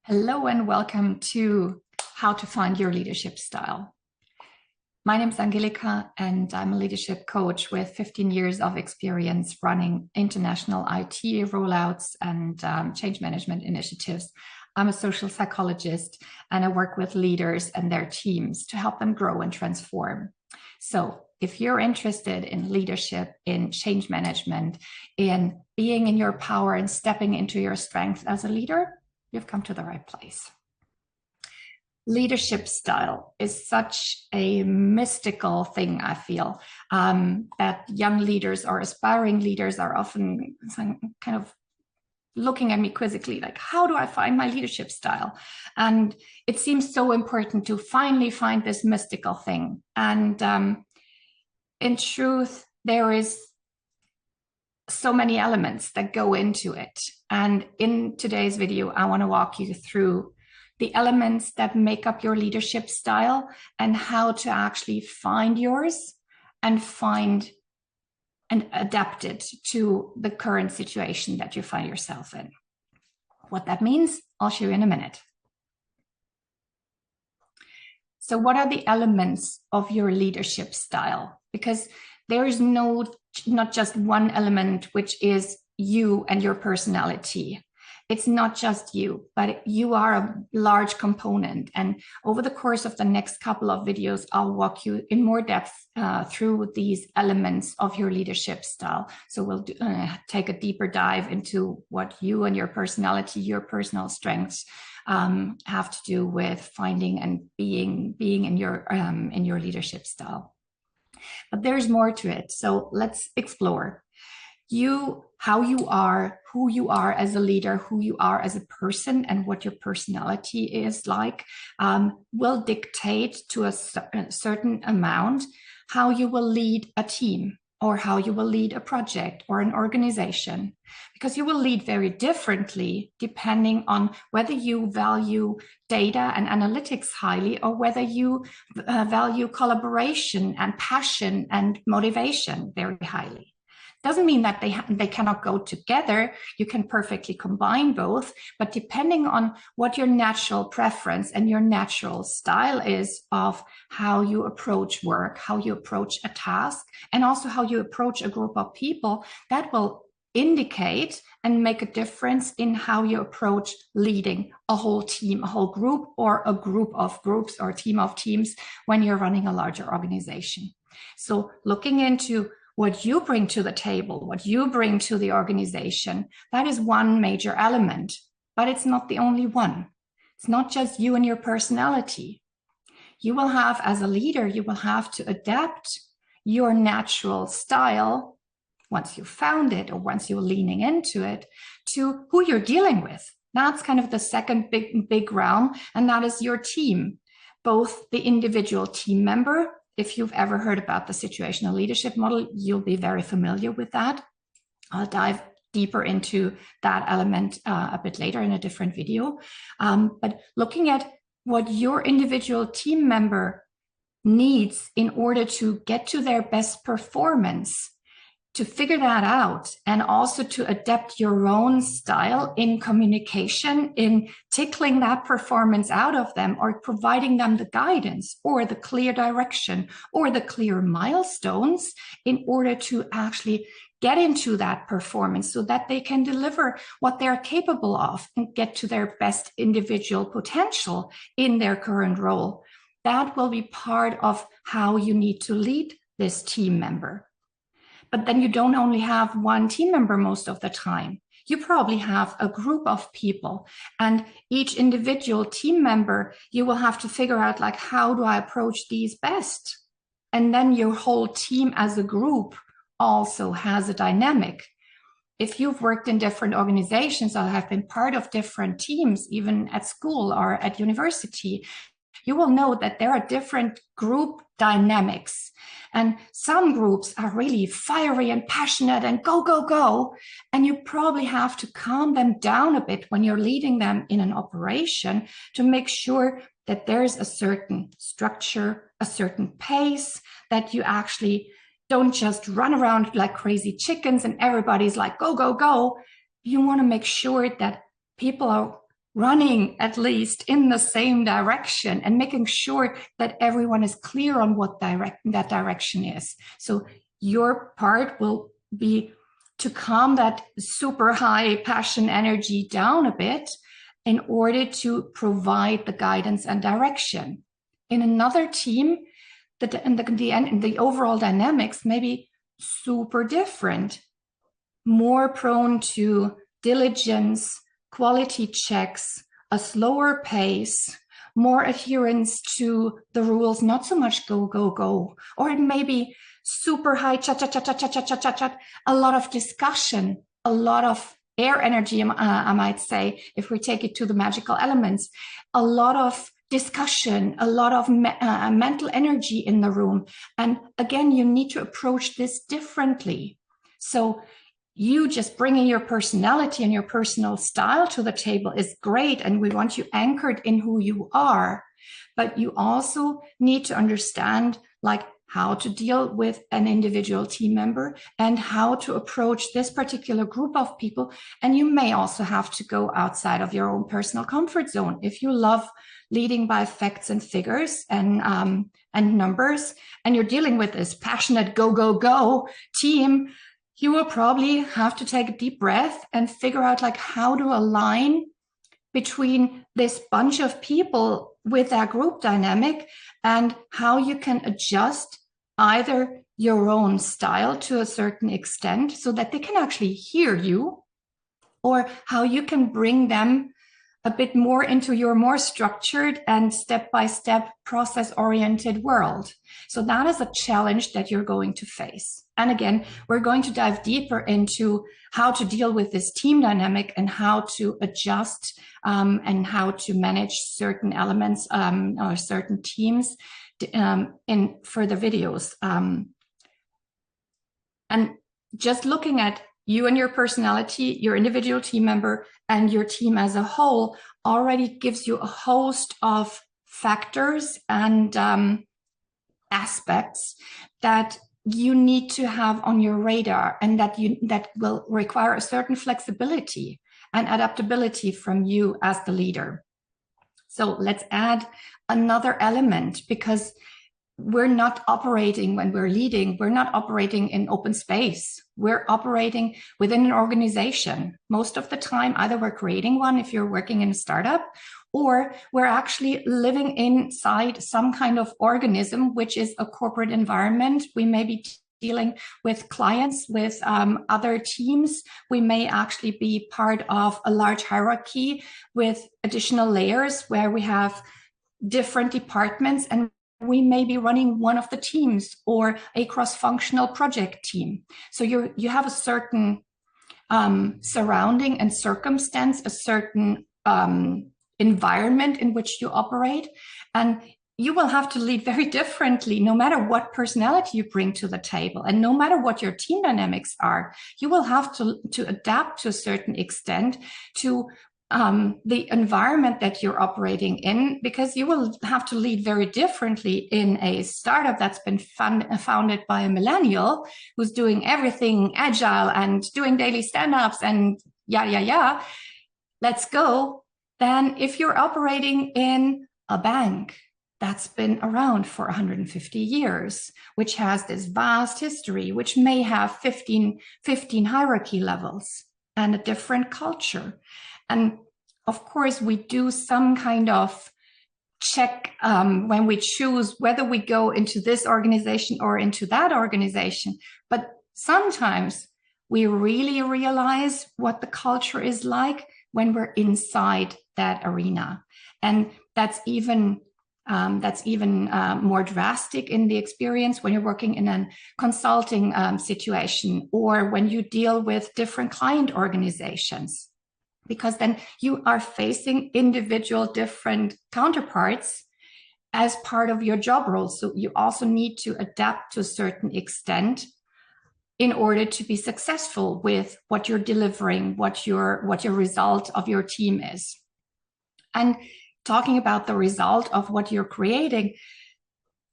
Hello and welcome to How to Find Your Leadership Style. My name is Angelika and I'm a leadership coach with 15 years of experience running international IT rollouts and change management initiatives. I'm a social psychologist and I work with leaders and their teams to help them grow and transform. So if you're interested in leadership, in change management, in being in your power and stepping into your strength as a leader, you've come to the right place. Leadership style is such a mystical thing, I feel, that young leaders or aspiring leaders are often kind of looking at me quizzically, like, how do I find my leadership style? And it seems so important to finally find this mystical thing. And in truth, there is so many elements that go into it. And in today's video, I want to walk you through the elements that make up your leadership style and how to actually find yours and find and adapt it to the current situation that you find yourself in. What that means, I'll show you in a minute. So what are the elements of your leadership style? Because there is not just one element, which is you and your personality. It's not just you, but you are a large component. And over the course of the next couple of videos, I'll walk you in more depth through these elements of your leadership style. So we'll take a deeper dive into what you and your personality, your personal strengths have to do with finding and being in your leadership style. But there's more to it. So let's explore how you are, who you are as a leader, who you are as a person, and what your personality is like will dictate to a certain amount how you will lead a team or how you will lead a project or an organization, because you will lead very differently depending on whether you value data and analytics highly or whether you value collaboration and passion and motivation very highly. Doesn't mean that they cannot go together. You can perfectly combine both, but depending on what your natural preference and your natural style is of how you approach work, how you approach a task, and also how you approach a group of people, that will indicate and make a difference in how you approach leading a whole team, a whole group, or a group of groups or a team of teams when you're running a larger organization. So looking into what you bring to the table, what you bring to the organization, that is one major element, but it's not the only one. It's not just you and your personality. You will have, as a leader, you will have to adapt your natural style once you've found it or once you're leaning into it to who you're dealing with. That's kind of the second big realm, and that is your team, both the individual team member. If you've ever heard about the situational leadership model, you'll be very familiar with that. I'll dive deeper into that element a bit later in a different video. But looking at what your individual team member needs in order to get to their best performance, to figure that out, and also to adapt your own style in communication, in tickling that performance out of them, or providing them the guidance or the clear direction or the clear milestones in order to actually get into that performance so that they can deliver what they're capable of and get to their best individual potential in their current role. That will be part of how you need to lead this team member. But then you don't only have one team member most of the time. You probably have a group of people, and each individual team member, you will have to figure out, like, how do I approach these best? And then your whole team as a group also has a dynamic. If you've worked in different organizations or have been part of different teams, even at school or at university, you will know that there are different group dynamics. And some groups are really fiery and passionate and go, go, go. And you probably have to calm them down a bit when you're leading them in an operation to make sure that there's a certain structure, a certain pace, that you actually don't just run around like crazy chickens and everybody's like, go, go, go. You want to make sure that people are running at least in the same direction and making sure that everyone is clear on what that direction is. So your part will be to calm that super high passion energy down a bit in order to provide the guidance and direction. In another team, the overall dynamics may be super different, more prone to diligence, quality checks, a slower pace, more adherence to the rules, not so much go, go, go. Or it may be super high, chat, chat, chat, chat, chat, chat, chat, chat, a lot of discussion, a lot of air energy, I might say, if we take it to the magical elements, a lot of discussion, a lot of mental energy in the room. And again, you need to approach this differently. So you just bringing your personality and your personal style to the table is great, and we want you anchored in who you are. But you also need to understand like how to deal with an individual team member and how to approach this particular group of people. And you may also have to go outside of your own personal comfort zone. If you love leading by facts and figures and numbers, and you're dealing with this passionate go, go, go team, you will probably have to take a deep breath and figure out like how to align between this bunch of people with that group dynamic and how you can adjust either your own style to a certain extent so that they can actually hear you, or how you can bring them a bit more into your more structured and step-by-step process-oriented world. So that is a challenge that you're going to face. And again, we're going to dive deeper into how to deal with this team dynamic and how to adjust and how to manage certain elements or certain teams in further videos. And just looking at you and your personality, your individual team member, and your team as a whole already gives you a host of factors and aspects that you need to have on your radar, and that will require a certain flexibility and adaptability from you as the leader. So let's add another element, because we're not operating when we're leading, we're not operating in open space. We're operating within an organization. Most of the time, either we're creating one if you're working in a startup, or we're actually living inside some kind of organism, which is a corporate environment. We may be dealing with clients, with other teams. We may actually be part of a large hierarchy with additional layers where we have different departments, and we may be running one of the teams or a cross-functional project team. So you have a certain surrounding and circumstance, a certain environment in which you operate, and you will have to lead very differently no matter what personality you bring to the table, and no matter what your team dynamics are. You will have to adapt to a certain extent to the environment that you're operating in, because you will have to lead very differently in a startup that's been founded by a millennial who's doing everything agile and doing daily stand-ups and let's go, than if you're operating in a bank that's been around for 150 years, which has this vast history, which may have 15 hierarchy levels and a different culture. And of course, we do some kind of check when we choose whether we go into this organization or into that organization. But sometimes we really realize what the culture is like when we're inside that arena. And that's even more drastic in the experience when you're working in a consulting situation, or when you deal with different client organizations, because then you are facing individual different counterparts as part of your job role. So you also need to adapt to a certain extent in order to be successful with what you're delivering, what your result of your team is. And talking about the result of what you're creating,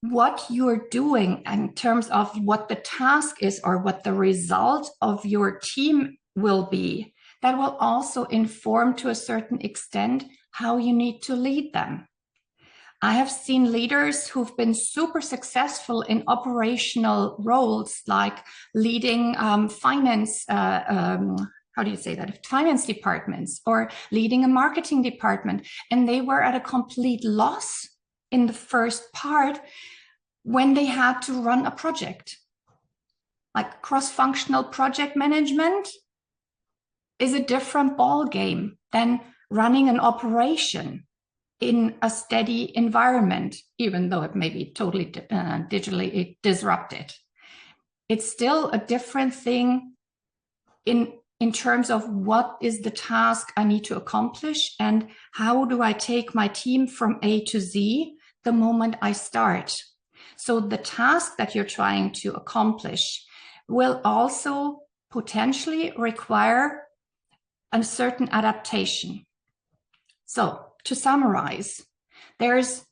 what you're doing in terms of what the task is or what the result of your team will be, that will also inform to a certain extent how you need to lead them. I have seen leaders who've been super successful in operational roles, like leading finance, how do you say that? Finance departments, or leading a marketing department. And they were at a complete loss in the first part when they had to run a project. Like cross-functional project management is a different ball game than running an operation in a steady environment, even though it may be totally digitally disrupted. It's still a different thing in terms of what is the task I need to accomplish and how do I take my team from A to Z the moment I start. So the task that you're trying to accomplish will also potentially require a certain adaptation. So to summarize, there's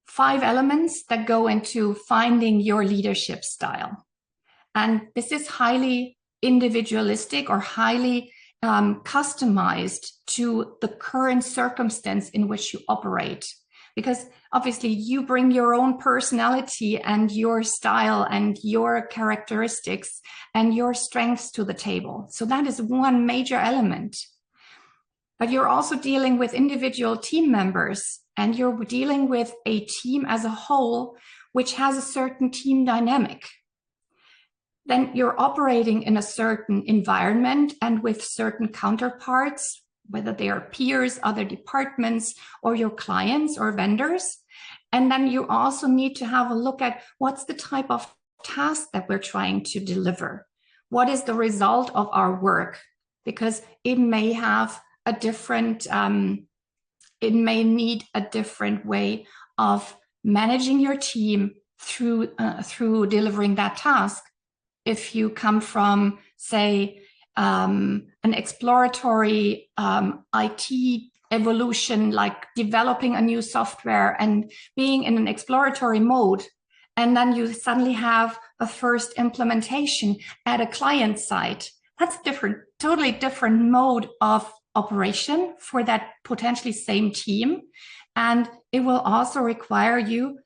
5 elements that go into finding your leadership style. And this is highly individualistic or highly customized to the current circumstance in which you operate. Because obviously you bring your own personality and your style and your characteristics and your strengths to the table. So that is one major element. But you're also dealing with individual team members, and you're dealing with a team as a whole, which has a certain team dynamic. Then you're operating in a certain environment and with certain counterparts, whether they are peers, other departments, or your clients or vendors. And then you also need to have a look at what's the type of task that we're trying to deliver. What is the result of our work? Because it may have a different, it may need a different way of managing your team through delivering that task. If you come from, say, an exploratory IT evolution, like developing a new software and being in an exploratory mode, and then you suddenly have a first implementation at a client site, that's different, totally different mode of operation for that potentially same team. And it will also require you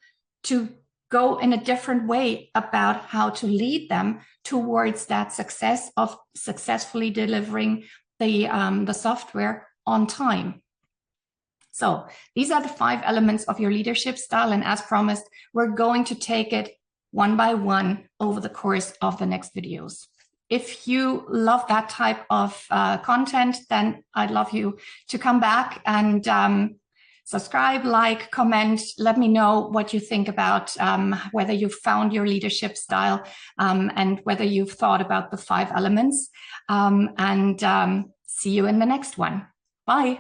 to go in a different way about how to lead them towards that success of successfully delivering the software on time. So these are the 5 elements of your leadership style. And as promised, we're going to take it one by one over the course of the next videos. If you love that type of content, then I'd love you to come back and subscribe, like, comment. Let me know what you think about whether you've found your leadership style and whether you've thought about the 5 elements. See you in the next one. Bye.